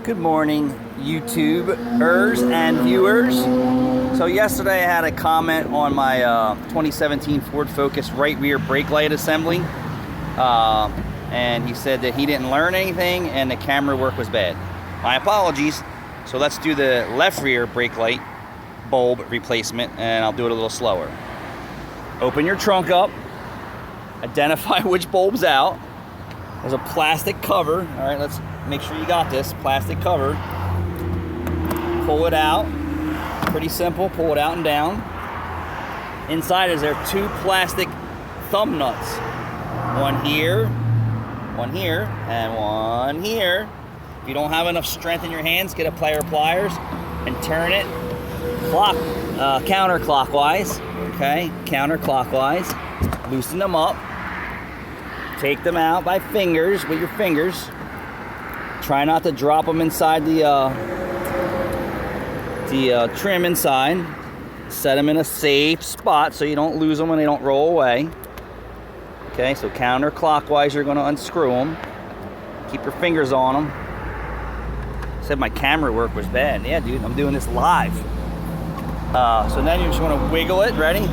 Good morning, YouTubers and viewers. So yesterday I had a comment on my 2017 Ford Focus right rear brake light assembly. And he said that he didn't learn anything and the camera work was bad. My apologies. So let's do the left rear brake light bulb replacement, and I'll do it a little slower. Open your trunk up. Identify which bulb's out. There's a plastic cover. All right, let's make sure you got this plastic cover. Pull it out. Pretty simple. Pull it out and down. Inside is there two plastic thumb nuts. One here, and one here. If you don't have enough strength in your hands, get a pair of pliers and turn it counterclockwise. Okay, counterclockwise. Loosen them up. Take them out by fingers, with your fingers. Try not to drop them inside the trim inside. Set them in a safe spot so you don't lose them and they don't roll away. Okay, so counterclockwise, you're going to unscrew them. Keep your fingers on them. Said my camera work was bad. Yeah, dude, I'm doing this live. So then you just want to wiggle it. Ready?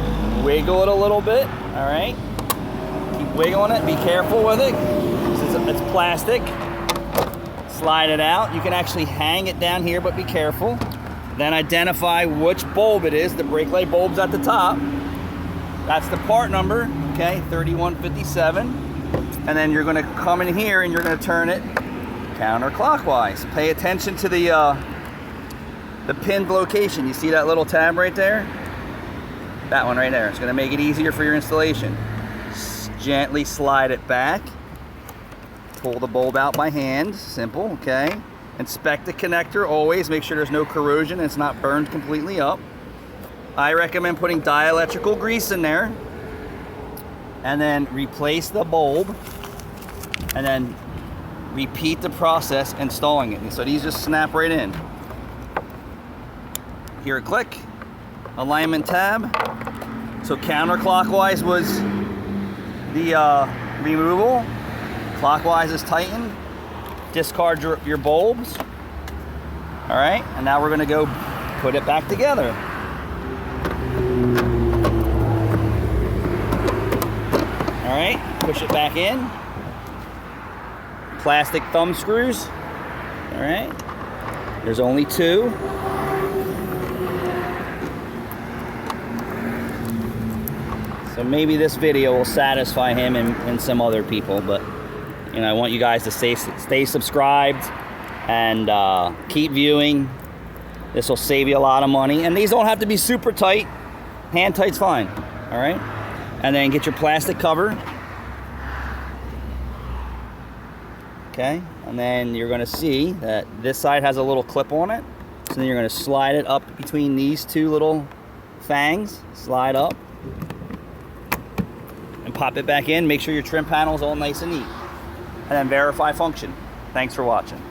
Wiggle it a little bit. All right. Keep wiggling it. Be careful with it. It's plastic. Slide it out. You can actually hang it down here, but be careful. Then identify which bulb it is. The brake light bulb's at the top. That's the part number. Okay, 3157. And then you're going to come in here and you're going to turn it counterclockwise. Pay attention to the pinned location. You see that little tab right there? That one right there. It's going to make it easier for your installation. Gently slide it back. Pull the bulb out by hand. Simple, okay? Inspect the connector always. Make sure there's no corrosion and it's not burned completely up. I recommend putting dielectrical grease in there. And then replace the bulb. And then repeat the process installing it. So these just snap right in. Hear a click. Alignment tab. So counterclockwise was the removal. Clockwise is tighten. Discard your bulbs. All right, and now we're going to go put it back together. All right, push it back in. Plastic thumb screws. All right, there's only two. So maybe this video will satisfy him and some other people, but you know, I want you guys to stay subscribed and keep viewing. This will save you a lot of money, and these don't have to be super tight. Hand tight's fine. All right, and then get your plastic cover. Okay, and then you're going to see that this side has a little clip on it. So then you're going to slide it up between these two little fangs. Slide up. And pop it back in. Make sure your trim panel is all nice and neat. And then verify function. Thanks for watching.